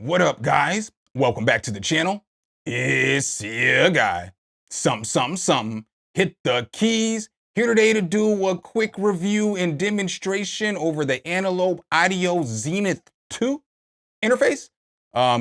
What up, guys? Welcome back to the channel. It's your guy, Something. Hit the keys. Here today to do a quick review and demonstration over the Antelope Audio Zenith 2 interface.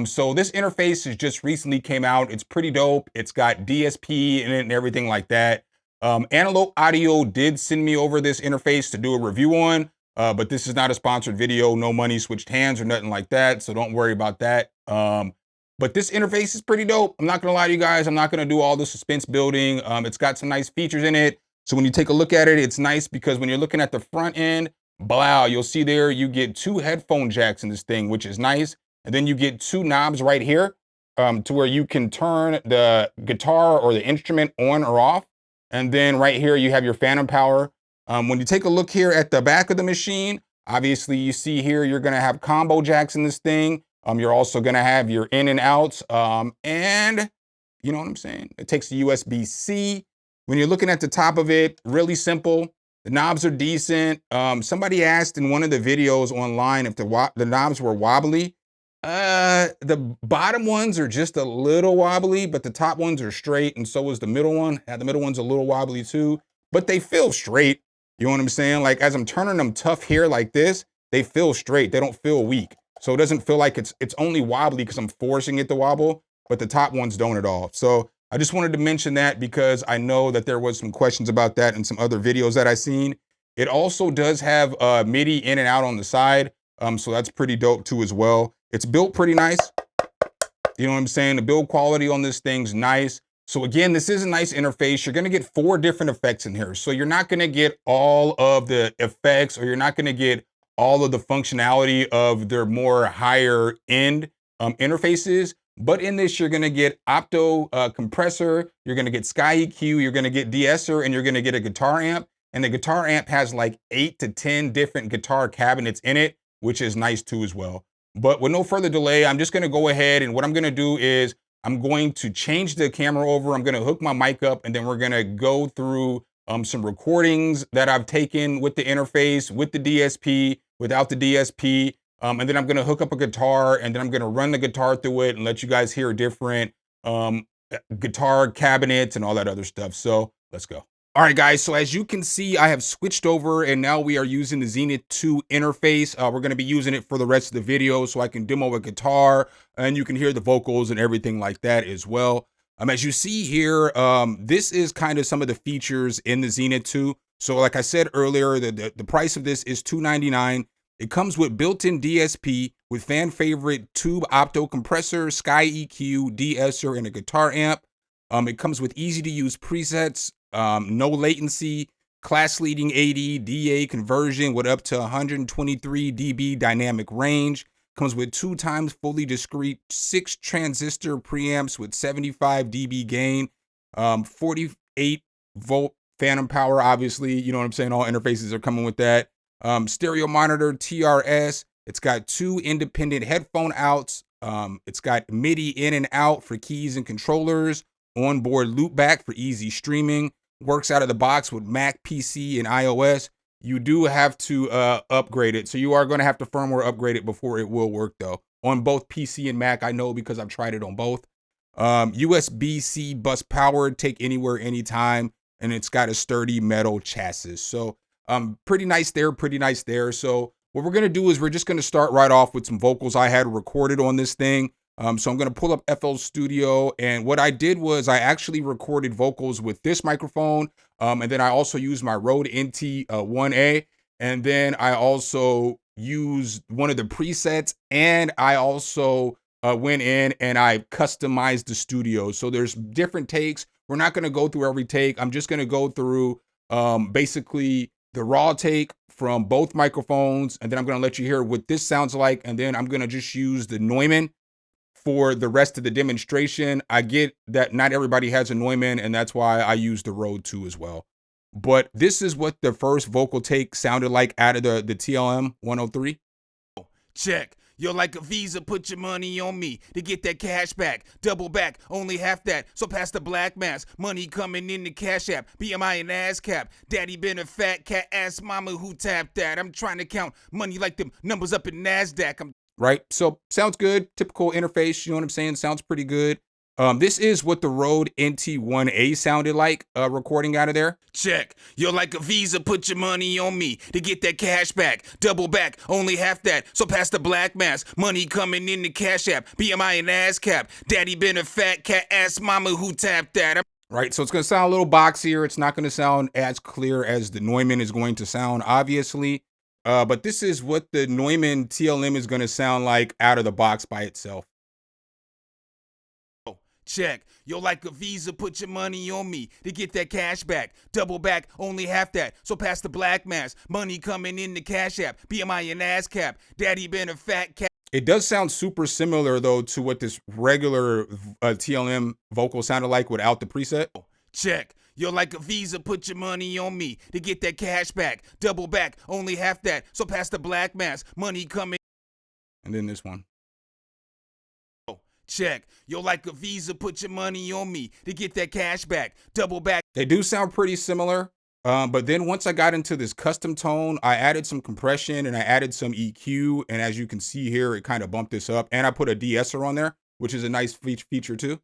So this interface has just recently came out. It's pretty dope. It's got DSP in it and everything like that. Antelope Audio did send me over this interface to do a review on. But this is not a sponsored video, no money switched hands or nothing like that, so don't worry about that. But this interface is pretty dope. I'm not gonna lie to you guys, I'm not gonna do all the suspense building. It's got some nice features in it. So when you take a look at it, it's nice because when you're looking at the front end, blah, you'll see there you get 2 headphone jacks in this thing, which is nice. And then you get 2 knobs right here to where you can turn the guitar or the instrument on or off. And then right here you have your phantom power. When you take a look here at the back of the machine, obviously you see here you're gonna have combo jacks in this thing. You're also gonna have your in and outs, and you know what I'm saying? It takes a USB-C. When you're looking at the top of it, really simple. The knobs are decent. Somebody asked in one of the videos online if the knobs were wobbly. The bottom ones are just a little wobbly, but the top ones are straight, and so is the middle one. Yeah, the middle one's a little wobbly too, but they feel straight. You know what I'm saying? Like as I'm turning them tough here like this, they feel straight. They don't feel weak. So it doesn't feel like it's only wobbly because I'm forcing it to wobble, but the top ones don't at all. So I just wanted to mention that because I know that there was some questions about that in some other videos that I seen. It also does have MIDI in and out on the side. So that's pretty dope too as well. It's built pretty nice. You know what I'm saying? The build quality on this thing's nice. So again, this is a nice interface. You're gonna get 4 different effects in here. So you're not gonna get all of the effects, or you're not gonna get all of the functionality of their more higher end interfaces. But in this, you're gonna get opto compressor, you're gonna get Sky EQ, you're gonna get de-esser, and you're gonna get a guitar amp. And the guitar amp has like 8 to 10 different guitar cabinets in it, which is nice too as well. But with no further delay, I'm just gonna go ahead, and what I'm gonna do is I'm going to change the camera over. I'm gonna hook my mic up, and then we're gonna go through some recordings that I've taken with the interface, with the DSP, without the DSP. And then I'm gonna hook up a guitar, and then I'm gonna run the guitar through it and let you guys hear different guitar cabinets and all that other stuff. So let's go. All right, guys, so as you can see, I have switched over and now we are using the Zenith 2 interface. We're gonna be using it for the rest of the video so I can demo a guitar and you can hear the vocals and everything like that as well. As you see here, this is kind of some of the features in the Zenith 2. So like I said earlier, the price of this is $299. It comes with built-in DSP with fan favorite tube opto compressor, Sky EQ, de-esser, and a guitar amp. It comes with easy to use presets, no latency, class leading AD, DA conversion with up to 123 dB dynamic range. Comes with 2 times fully discrete 6 transistor preamps with 75 dB gain, 48 volt phantom power, obviously, you know what I'm saying? All interfaces are coming with that. Stereo monitor, TRS. It's got 2 independent headphone outs. It's got MIDI in and out for keys and controllers. Onboard loopback for easy streaming. Works out of the box with Mac, PC, and iOS. You do have to upgrade it. So you are going to have to firmware upgrade it before it will work though. On both PC and Mac, I know because I've tried it on both. USB-C bus powered, take anywhere, anytime. And it's got a sturdy metal chassis. So pretty nice there, pretty nice there. So what we're going to do is we're just going to start right off with some vocals I had recorded on this thing. So I'm going to pull up FL Studio, and what I did was I actually recorded vocals with this microphone, and then I also used my Rode NT1A, and then I also used one of the presets, and I also went in and I customized the studio. So there's different takes. We're not going to go through every take. I'm just going to go through basically the raw take from both microphones, and then I'm going to let you hear what this sounds like, and then I'm going to just use the Neumann for the rest of the demonstration. I get that not everybody has a Neumann, and that's why I use the Rode 2 as well. But this is what the first vocal take sounded like out of the TLM 103. Check. Yo, like a Visa, put your money on me to get that cash back. Double back, only half that. So pass the black mass. Money coming in the cash app. BMI and ASCAP. Daddy been a fat cat. Ask mama who tapped that. I'm trying to count money like them numbers up in NASDAQ. right? So sounds good. Typical interface, you know what I'm saying? Sounds pretty good. This is what the Rode NT1A sounded like recording out of there. Check. You're like a Visa, put your money on me to get that cash back. Double back, only half that. So pass the black mask. Money coming in the cash app. BMI and ASCAP. Daddy been a fat cat. Ask mama who tapped that. Right, so it's going to sound a little boxier. It's not going to sound as clear as the Neumann is going to sound, obviously. But this is what the Neumann TLM is going to sound like out of the box by itself. Check. You're like a Visa, put your money on me to get that cash back. Double back, only half that. So pass the black mask. Money coming in the cash app. BMI and ASCAP. Daddy been a fat cat. It does sound super similar, though, to what this regular TLM vocal sounded like without the preset. Check. You're like a Visa, put your money on me to get that cash back. Double back, only half that. So pass the black mask. Money coming. And then this one. Check. You're like a Visa, put your money on me to get that cash back. Double back. They do sound pretty similar. But then once I got into this custom tone, I added some compression and I added some EQ. And as you can see here, it kind of bumped this up. And I put a de-esser on there, which is a nice feature too.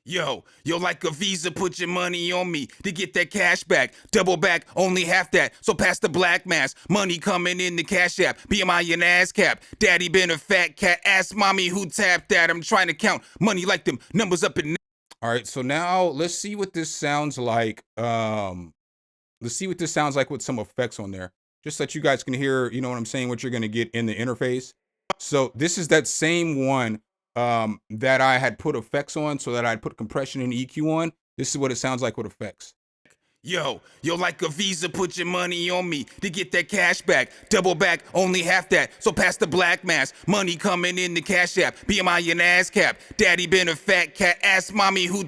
Yo, you're like a Visa, put your money on me to get that cash back. Double back, only half that. So pass the black mask. Money coming in the cash app. BMI and ASCAP. Daddy been a fat cat. Ask mommy who tapped that. I'm trying to count money like them numbers up in. All right, so now let's see what this sounds like. Let's see what this sounds like with some effects on there. Just so that you guys can hear, you know what I'm saying, what you're going to get in the interface. So this is that same one that I had put effects on, so that I'd put compression and EQ on. This is what it sounds like with effects. Yo, you're like a Visa, put your money on me to get that cash back. Double back, only half that. So pass the black mask. Money coming in the cash app. BMI and ASCAP. Daddy been a fat cat. Ask mommy who.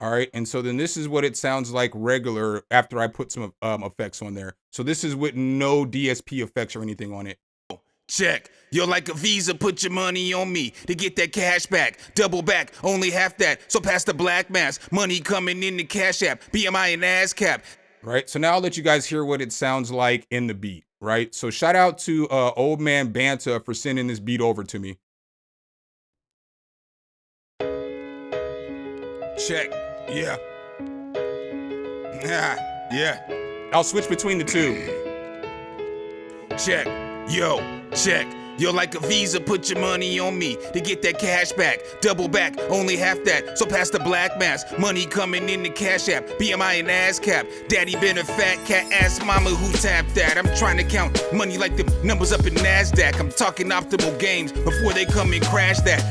All right, and so then this is what it sounds like regular after I put some effects on there. So this is with no DSP effects or anything on it. Check. You're like a Visa, put your money on me to get that cash back. Double back, only half that. So pass the black mask. Money coming in the cash app. BMI and ASCAP. Right, so now I'll let you guys hear what it sounds like in the beat, right? So shout out to Old Man Banta for sending this beat over to me. Check. Yeah. Yeah. I'll switch between the two. Check. Yo, check. You're like a Visa, put your money on me to get that cash back. Double back, only half that. So pass the black mask. Money coming in the cash app. BMI and ASCAP. Daddy been a fat cat. Ask mama who tapped that. I'm trying to count money like them numbers up in NASDAQ. I'm talking optimal games before they come and crash that.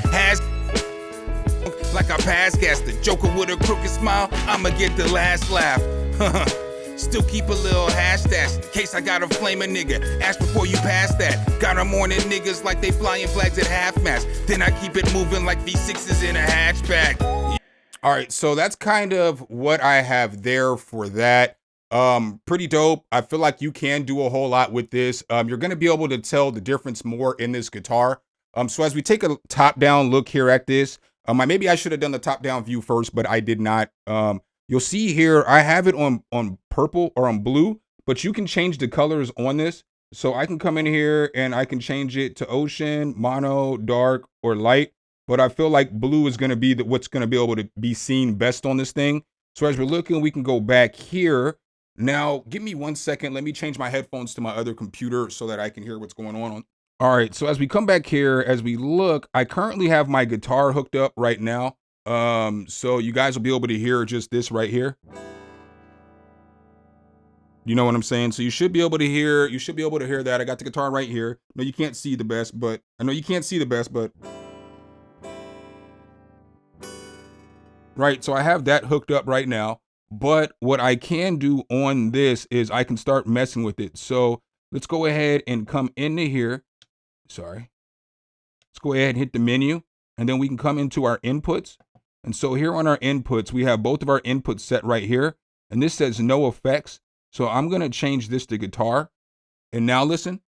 Like I pass gas, the Joker with a crooked smile. I'ma get the last laugh. Still keep a little hash stash in case I gotta flame a nigga. Ask before you pass that. Got 'em morning niggas like they flying flags at half-mast. Then I keep it moving like V6s in a hatchback. All right, so that's kind of what I have there for that. Pretty dope. I feel like you can do a whole lot with this. You're gonna be able to tell the difference more in this guitar. So as we take a top-down look here at this, maybe I should have done the top-down view first, but I did not. You'll see here, I have it on purple or on blue, but you can change the colors on this. So I can come in here and I can change it to ocean, mono, dark, or light. But I feel like blue is going to be what's going to be able to be seen best on this thing. So as we're looking, we can go back here. Now, give me 1 second. Let me change my headphones to my other computer so that I can hear what's going on. All right, so as we come back here, as we look, I currently have my guitar hooked up right now. So you guys will be able to hear just this right here. You know what I'm saying? So you should be able to hear, that. I got the guitar right here. No, you can't see the best, but I know you can't see the best, but right. So I have that hooked up right now, but what I can do on this is I can start messing with it. So let's go ahead and come into here. Sorry. Let's go ahead and hit the menu, and then we can come into our inputs. And so here on our inputs, we have both of our inputs set right here. And this says no effects. So I'm going to change this to guitar. And now listen.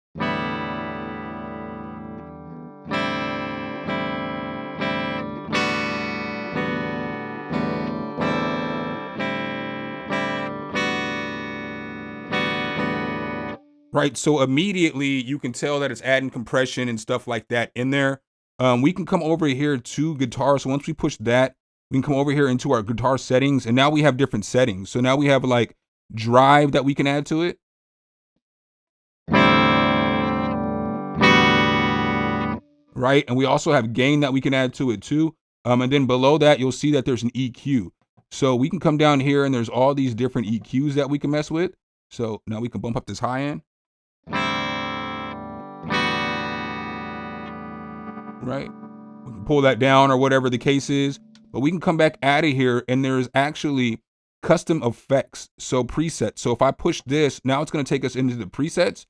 right? So immediately you can tell that it's adding compression and stuff like that in there. We can come over here to guitar. So once we push that, we can come over here into our guitar settings, and now we have different settings. So now we have like drive that we can add to it. Right, and we also have gain that we can add to it too. And then below that, you'll see that there's an EQ. So we can come down here and there's all these different EQs that we can mess with. So now we can bump up this high end. Right, we can pull that down or whatever the case is. But we can come back out of here and there's actually custom effects, so presets. So if I push this, now it's gonna take us into the presets.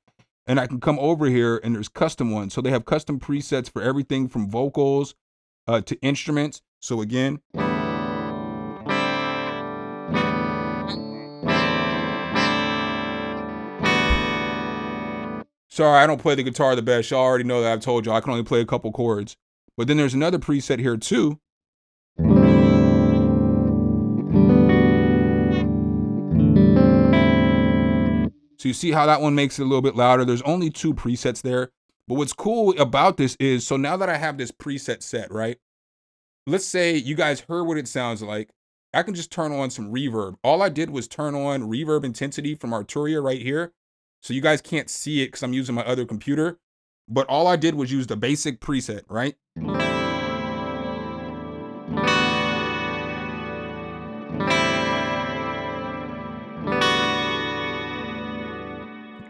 And I can come over here and there's custom ones. So they have custom presets for everything from vocals to instruments. So again, sorry, I don't play the guitar the best. Y'all already know that. I've told y'all I can only play a couple chords. But then there's another preset here too. So you see how that one makes it a little bit louder. There's only 2 presets there. But what's cool about this is, so now that I have this preset set, right? Let's say you guys heard what it sounds like. I can just turn on some reverb. All I did was turn on reverb intensity from Arturia right here. So you guys can't see it because I'm using my other computer. But all I did was use the basic preset, right?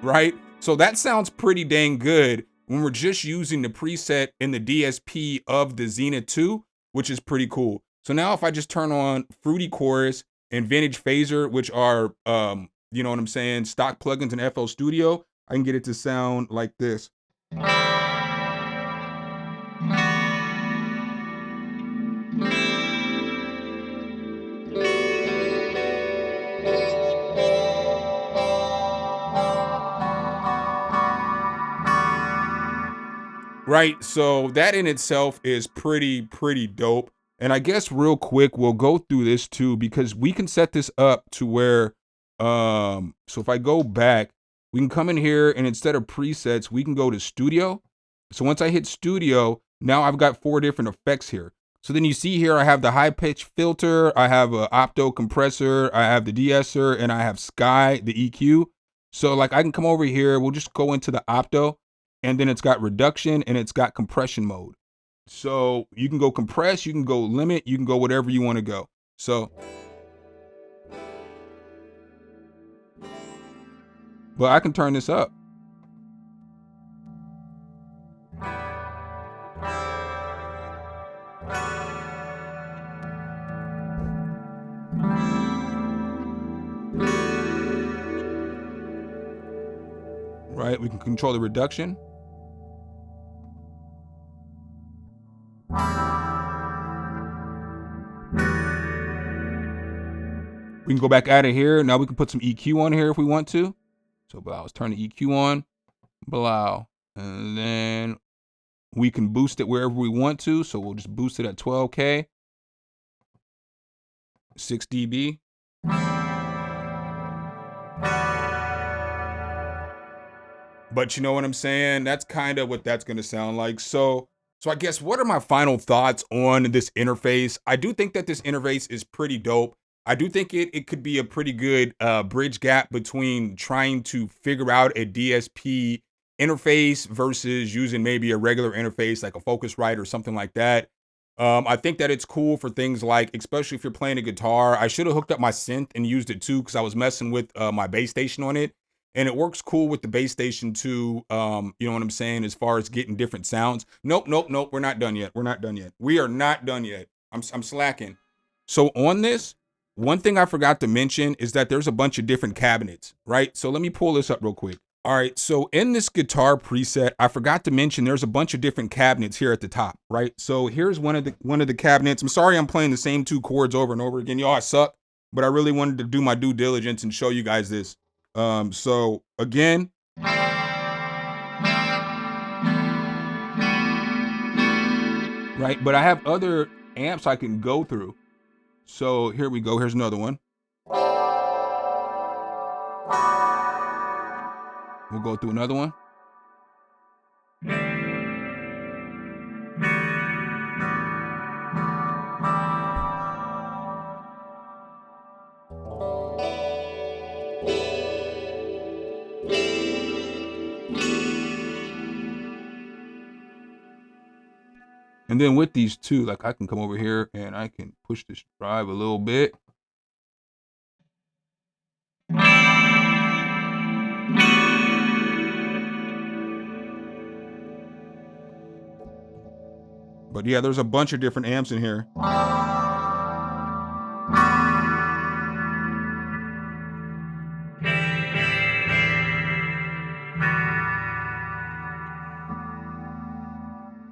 Right? So that sounds pretty dang good when we're just using the preset in the DSP of the Zenith 2, which is pretty cool. So now if I just turn on Fruity Chorus and Vintage Phaser, which are, you know what I'm saying, stock plugins in FL Studio, I can get it to sound like this. Right, so that in itself is pretty dope. And I guess real quick, we'll go through this too, because we can set this up to where, so if I go back, we can come in here and instead of presets, we can go to studio. So once I hit studio, now I've got 4 different effects here. So then you see here, I have the high pitch filter, I have a opto compressor, I have the de-esser, and I have Sky, the EQ. So like I can come over here, we'll just go into the opto, and then it's got reduction and it's got compression mode. So you can go compress, you can go limit, you can go whatever you want to go. So, but I can turn this up. Right, we can control the reduction. We can go back out of here. Now we can put some EQ on here if we want to. So let's turn the EQ on, blow. And then we can boost it wherever we want to. So we'll just boost it at 12K, 6 dB. But you know what I'm saying? That's kind of what that's going to sound like. So I guess what are my final thoughts on this interface? I do think that this interface is pretty dope. I do think it could be a pretty good bridge gap between trying to figure out a DSP interface versus using maybe a regular interface like a Focusrite or something like that. I think that it's cool for things like, especially if you're playing a guitar. I should have hooked up my synth and used it too because I was messing with my bass station on it. And it works cool with the bass station too, you know what I'm saying, as far as getting different sounds. Nope, we're not done yet. We're not done yet. We are not done yet. I'm slacking. So on this, one thing I forgot to mention is that there's a bunch of different cabinets, right? So let me pull this up real quick. All right, so in this guitar preset, I forgot to mention there's a bunch of different cabinets here at the top, right? So here's one of the cabinets. I'm sorry I'm playing the same 2 chords over and over again. Y'all, I suck, but I really wanted to do my due diligence and show you guys this. So again, right, but I have other amps I can go through. So here we go. Here's another one. We'll go through another one. And then with these two, like I can come over here and I can push this drive a little bit. But yeah, there's a bunch of different amps in here.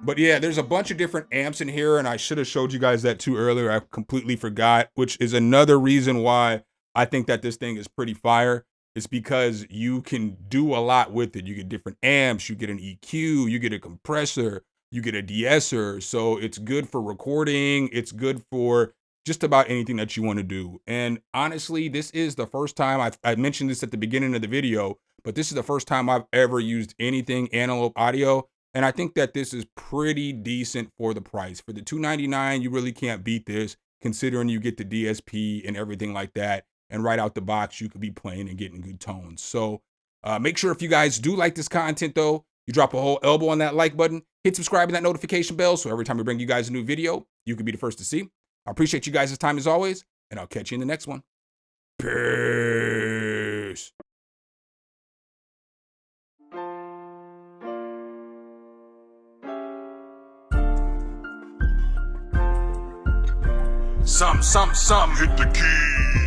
But yeah, there's a bunch of different amps in here, and I should have showed you guys that too earlier. I completely forgot, which is another reason why I think that this thing is pretty fire. It's because you can do a lot with it. You get different amps, you get an EQ, you get a compressor, you get a de-esser. So it's good for recording. It's good for just about anything that you want to do. And honestly, this is the first time, I mentioned this at the beginning of the video, but this is the first time I've ever used anything Antelope audio. And I think that this is pretty decent for the price. For the $299, you really can't beat this, considering you get the DSP and everything like that. And right out the box, you could be playing and getting good tones. So make sure if you guys do like this content, though, you drop a whole elbow on that like button, hit subscribe and that notification bell, so every time we bring you guys a new video, you can be the first to see. I appreciate you guys' time as always, and I'll catch you in the next one. Peace. Some, hit the key.